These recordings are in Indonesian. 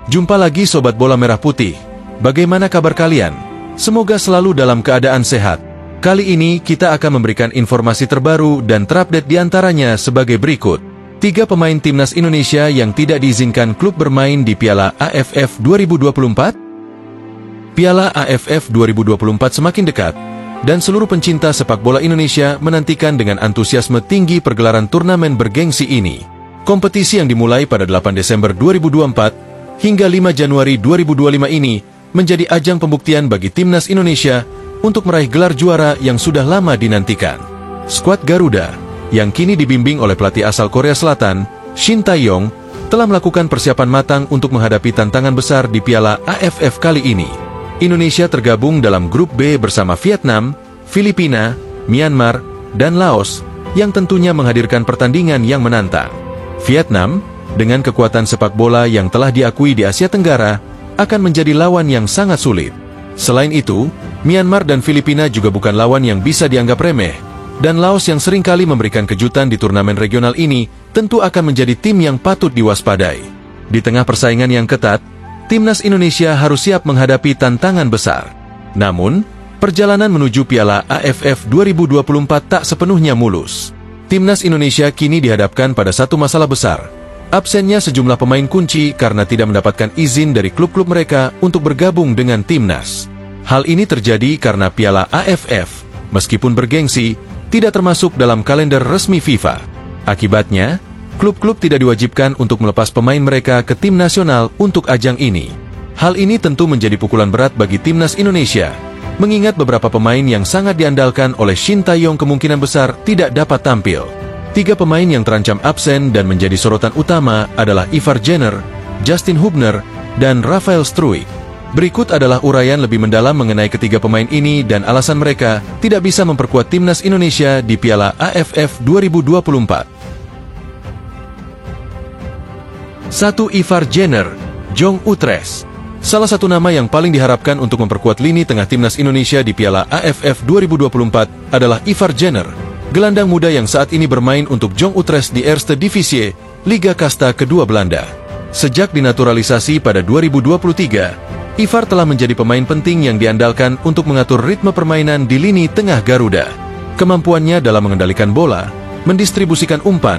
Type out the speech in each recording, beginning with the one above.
Jumpa lagi Sobat Bola Merah Putih. Bagaimana kabar kalian? Semoga selalu dalam keadaan sehat. Kali ini kita akan memberikan informasi terbaru dan terupdate diantaranya sebagai berikut. 3 pemain timnas Indonesia yang tidak diizinkan klub bermain di Piala AFF 2024. Piala AFF 2024 semakin dekat, dan seluruh pencinta sepak bola Indonesia menantikan dengan antusiasme tinggi pergelaran turnamen bergengsi ini. Kompetisi yang dimulai pada 8 Desember 2024 hingga 5 Januari 2025 ini menjadi ajang pembuktian bagi timnas Indonesia untuk meraih gelar juara yang sudah lama dinantikan. Skuad Garuda, yang kini dibimbing oleh pelatih asal Korea Selatan, Shin Tae-yong, telah melakukan persiapan matang untuk menghadapi tantangan besar di Piala AFF kali ini. Indonesia tergabung dalam grup B bersama Vietnam, Filipina, Myanmar, dan Laos, yang tentunya menghadirkan pertandingan yang menantang. Vietnam, dengan kekuatan sepak bola yang telah diakui di Asia Tenggara, akan menjadi lawan yang sangat sulit. Selain itu, Myanmar dan Filipina juga bukan lawan yang bisa dianggap remeh, dan Laos yang seringkali memberikan kejutan di turnamen regional ini tentu akan menjadi tim yang patut diwaspadai. Di tengah persaingan yang ketat, timnas Indonesia harus siap menghadapi tantangan besar. Namun, perjalanan menuju Piala AFF 2024 tak sepenuhnya mulus. Timnas Indonesia kini dihadapkan pada satu masalah besar, absennya sejumlah pemain kunci karena tidak mendapatkan izin dari klub-klub mereka untuk bergabung dengan timnas. Hal ini terjadi karena Piala AFF, meskipun bergengsi, tidak termasuk dalam kalender resmi FIFA. Akibatnya, klub-klub tidak diwajibkan untuk melepas pemain mereka ke tim nasional untuk ajang ini. Hal ini tentu menjadi pukulan berat bagi timnas Indonesia, mengingat beberapa pemain yang sangat diandalkan oleh Shin Tae-yong kemungkinan besar tidak dapat tampil. 3 pemain yang terancam absen dan menjadi sorotan utama adalah Ivar Jenner, Justin Hubner, dan Rafael Struijk. Berikut adalah uraian lebih mendalam mengenai ketiga pemain ini dan alasan mereka tidak bisa memperkuat timnas Indonesia di Piala AFF 2024. 1. Ivar Jenner, Jong Utrecht. Salah satu nama yang paling diharapkan untuk memperkuat lini tengah timnas Indonesia di Piala AFF 2024 adalah Ivar Jenner, gelandang muda yang saat ini bermain untuk Jong Utrecht di Eerste Divisie, Liga Kasta kedua Belanda. Sejak dinaturalisasi pada 2023, Ivar telah menjadi pemain penting yang diandalkan untuk mengatur ritme permainan di lini tengah Garuda. Kemampuannya dalam mengendalikan bola, mendistribusikan umpan,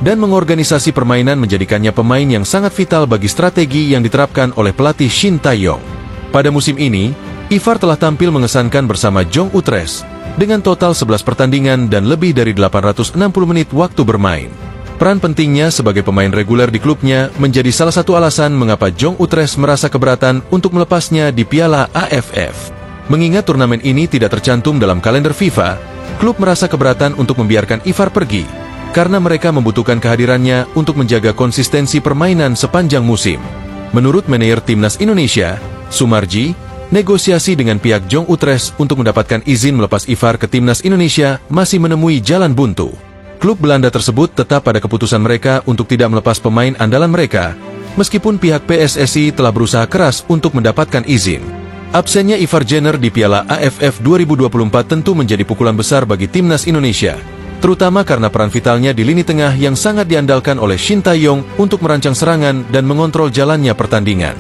dan mengorganisasi permainan menjadikannya pemain yang sangat vital bagi strategi yang diterapkan oleh pelatih Shin Tae-yong. Pada musim ini, Ivar telah tampil mengesankan bersama Jong Utrecht dengan total 11 pertandingan dan lebih dari 860 menit waktu bermain. Peran pentingnya sebagai pemain reguler di klubnya menjadi salah satu alasan mengapa Jong Utrecht merasa keberatan untuk melepasnya di Piala AFF. Mengingat turnamen ini tidak tercantum dalam kalender FIFA, klub merasa keberatan untuk membiarkan Ivar pergi, karena mereka membutuhkan kehadirannya untuk menjaga konsistensi permainan sepanjang musim. Menurut manajer timnas Indonesia, Sumarji, negosiasi dengan pihak Jong Utrecht untuk mendapatkan izin melepas Ivar ke timnas Indonesia masih menemui jalan buntu. Klub Belanda tersebut tetap pada keputusan mereka untuk tidak melepas pemain andalan mereka, meskipun pihak PSSI telah berusaha keras untuk mendapatkan izin. Absennya Ivar Jenner di Piala AFF 2024 tentu menjadi pukulan besar bagi timnas Indonesia, terutama karena peran vitalnya di lini tengah yang sangat diandalkan oleh Shin Tae-yong untuk merancang serangan dan mengontrol jalannya pertandingan.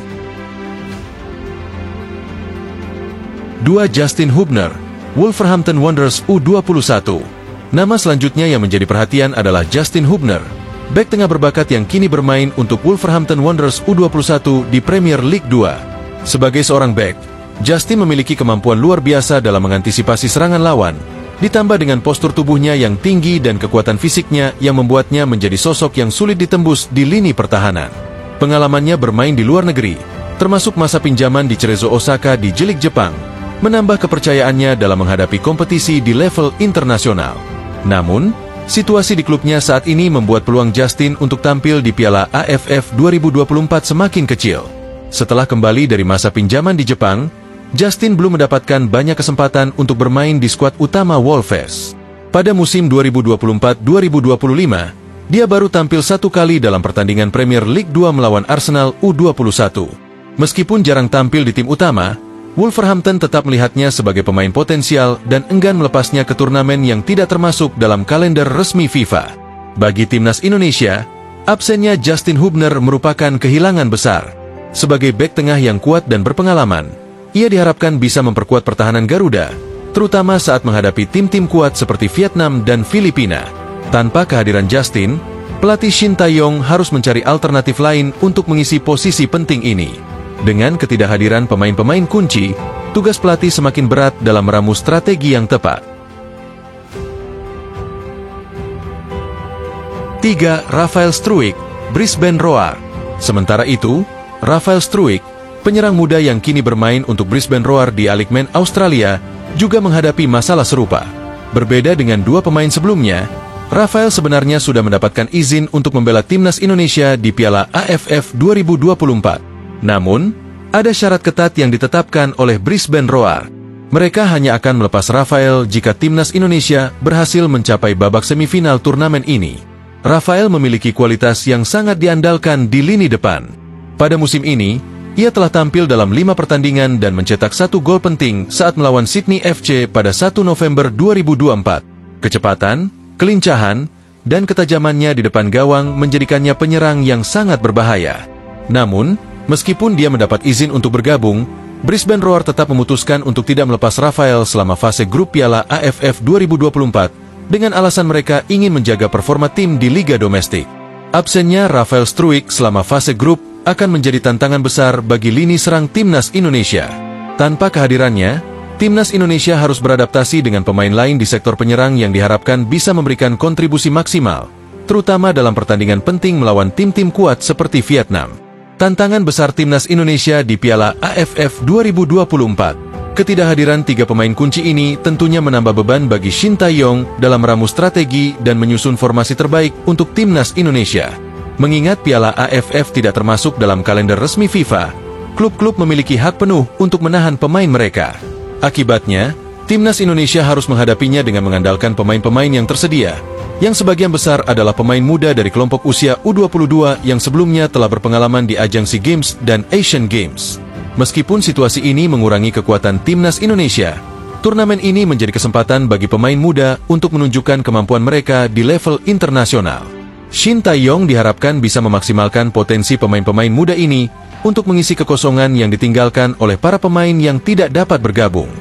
2. Justin Hubner, Wolverhampton Wanderers U21. Nama selanjutnya yang menjadi perhatian adalah Justin Hubner, bek tengah berbakat yang kini bermain untuk Wolverhampton Wanderers U21 di Premier League 2. Sebagai seorang bek, Justin memiliki kemampuan luar biasa dalam mengantisipasi serangan lawan, ditambah dengan postur tubuhnya yang tinggi dan kekuatan fisiknya yang membuatnya menjadi sosok yang sulit ditembus di lini pertahanan. Pengalamannya bermain di luar negeri, termasuk masa pinjaman di Cerezo Osaka di J-League Jepang, menambah kepercayaannya dalam menghadapi kompetisi di level internasional. Namun, situasi di klubnya saat ini membuat peluang Justin untuk tampil di Piala AFF 2024 semakin kecil. Setelah kembali dari masa pinjaman di Jepang, Justin belum mendapatkan banyak kesempatan untuk bermain di skuad utama Wolves. Pada musim 2024-2025, dia baru tampil 1 kali dalam pertandingan Premier League 2 melawan Arsenal U21. Meskipun jarang tampil di tim utama, Wolverhampton tetap melihatnya sebagai pemain potensial dan enggan melepasnya ke turnamen yang tidak termasuk dalam kalender resmi FIFA. Bagi timnas Indonesia, absennya Justin Hubner merupakan kehilangan besar. Sebagai bek tengah yang kuat dan berpengalaman, ia diharapkan bisa memperkuat pertahanan Garuda, terutama saat menghadapi tim-tim kuat seperti Vietnam dan Filipina. Tanpa kehadiran Justin, pelatih Shin Tae-yong harus mencari alternatif lain untuk mengisi posisi penting ini. Dengan ketidakhadiran pemain-pemain kunci, tugas pelatih semakin berat dalam meramu strategi yang tepat. 3. Rafael Struijk, Brisbane Roar. Sementara itu, Rafael Struijk, penyerang muda yang kini bermain untuk Brisbane Roar di A League Men Australia, juga menghadapi masalah serupa. Berbeda dengan dua pemain sebelumnya, Rafael sebenarnya sudah mendapatkan izin untuk membela timnas Indonesia di Piala AFF 2024. Namun, ada syarat ketat yang ditetapkan oleh Brisbane Roar. Mereka hanya akan melepas Rafael jika timnas Indonesia berhasil mencapai babak semifinal turnamen ini. Rafael memiliki kualitas yang sangat diandalkan di lini depan. Pada musim ini, ia telah tampil dalam 5 pertandingan dan mencetak 1 gol penting saat melawan Sydney FC pada 1 November 2024. Kecepatan, kelincahan, dan ketajamannya di depan gawang menjadikannya penyerang yang sangat berbahaya. Namun, meskipun dia mendapat izin untuk bergabung, Brisbane Roar tetap memutuskan untuk tidak melepas Rafael selama fase grup Piala AFF 2024 dengan alasan mereka ingin menjaga performa tim di liga domestik. Absennya Rafael Struijk selama fase grup akan menjadi tantangan besar bagi lini serang timnas Indonesia. Tanpa kehadirannya, timnas Indonesia harus beradaptasi dengan pemain lain di sektor penyerang yang diharapkan bisa memberikan kontribusi maksimal, terutama dalam pertandingan penting melawan tim-tim kuat seperti Vietnam. Tantangan besar timnas Indonesia di Piala AFF 2024. Ketidakhadiran 3 pemain kunci ini tentunya menambah beban bagi Shin Tae-yong dalam meramu strategi dan menyusun formasi terbaik untuk timnas Indonesia. Mengingat Piala AFF tidak termasuk dalam kalender resmi FIFA, klub-klub memiliki hak penuh untuk menahan pemain mereka. Akibatnya, timnas Indonesia harus menghadapinya dengan mengandalkan pemain-pemain yang tersedia, yang sebagian besar adalah pemain muda dari kelompok usia U22 yang sebelumnya telah berpengalaman di ajang SEA Games dan Asian Games. Meskipun situasi ini mengurangi kekuatan timnas Indonesia, turnamen ini menjadi kesempatan bagi pemain muda untuk menunjukkan kemampuan mereka di level internasional. Shin Tae-yong diharapkan bisa memaksimalkan potensi pemain-pemain muda ini untuk mengisi kekosongan yang ditinggalkan oleh para pemain yang tidak dapat bergabung.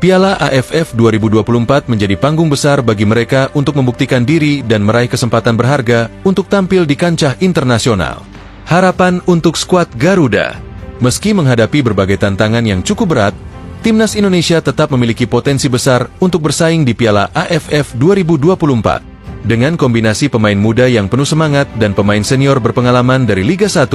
Piala AFF 2024 menjadi panggung besar bagi mereka untuk membuktikan diri dan meraih kesempatan berharga untuk tampil di kancah internasional. Harapan untuk skuad Garuda. Meski menghadapi berbagai tantangan yang cukup berat, timnas Indonesia tetap memiliki potensi besar untuk bersaing di Piala AFF 2024. Dengan kombinasi pemain muda yang penuh semangat dan pemain senior berpengalaman dari Liga 1,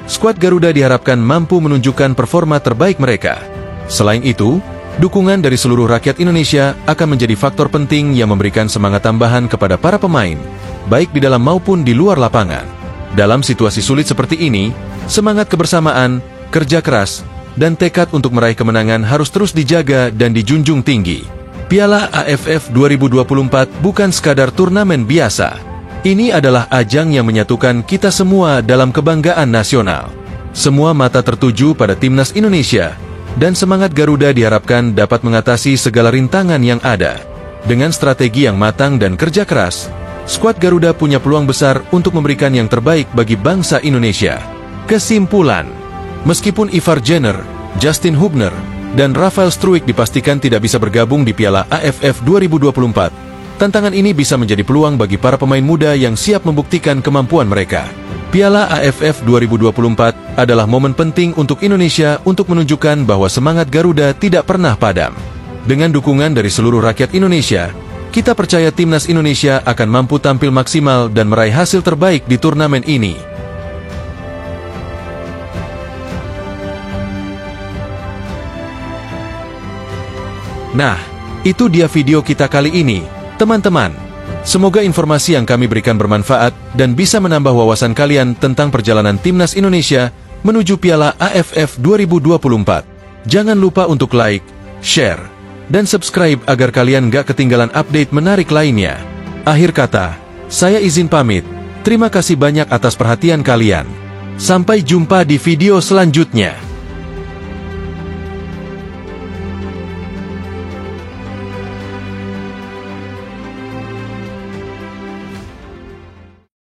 skuad Garuda diharapkan mampu menunjukkan performa terbaik mereka. Selain itu, dukungan dari seluruh rakyat Indonesia akan menjadi faktor penting yang memberikan semangat tambahan kepada para pemain, baik di dalam maupun di luar lapangan. Dalam situasi sulit seperti ini, semangat kebersamaan, kerja keras, dan tekad untuk meraih kemenangan harus terus dijaga dan dijunjung tinggi. Piala AFF 2024 bukan sekadar turnamen biasa. Ini adalah ajang yang menyatukan kita semua dalam kebanggaan nasional. Semua mata tertuju pada timnas Indonesia, dan semangat Garuda diharapkan dapat mengatasi segala rintangan yang ada. Dengan strategi yang matang dan kerja keras, skuad Garuda punya peluang besar untuk memberikan yang terbaik bagi bangsa Indonesia. Kesimpulan, meskipun Ivar Jenner, Justin Hubner, dan Rafael Struijk dipastikan tidak bisa bergabung di Piala AFF 2024, tantangan ini bisa menjadi peluang bagi para pemain muda yang siap membuktikan kemampuan mereka. Piala AFF 2024 adalah momen penting untuk Indonesia untuk menunjukkan bahwa semangat Garuda tidak pernah padam. Dengan dukungan dari seluruh rakyat Indonesia, kita percaya timnas Indonesia akan mampu tampil maksimal dan meraih hasil terbaik di turnamen ini. Nah, itu dia video kita kali ini, teman-teman. Semoga informasi yang kami berikan bermanfaat dan bisa menambah wawasan kalian tentang perjalanan timnas Indonesia menuju Piala AFF 2024. Jangan lupa untuk like, share, dan subscribe agar kalian gak ketinggalan update menarik lainnya. Akhir kata, saya izin pamit. Terima kasih banyak atas perhatian kalian. Sampai jumpa di video selanjutnya.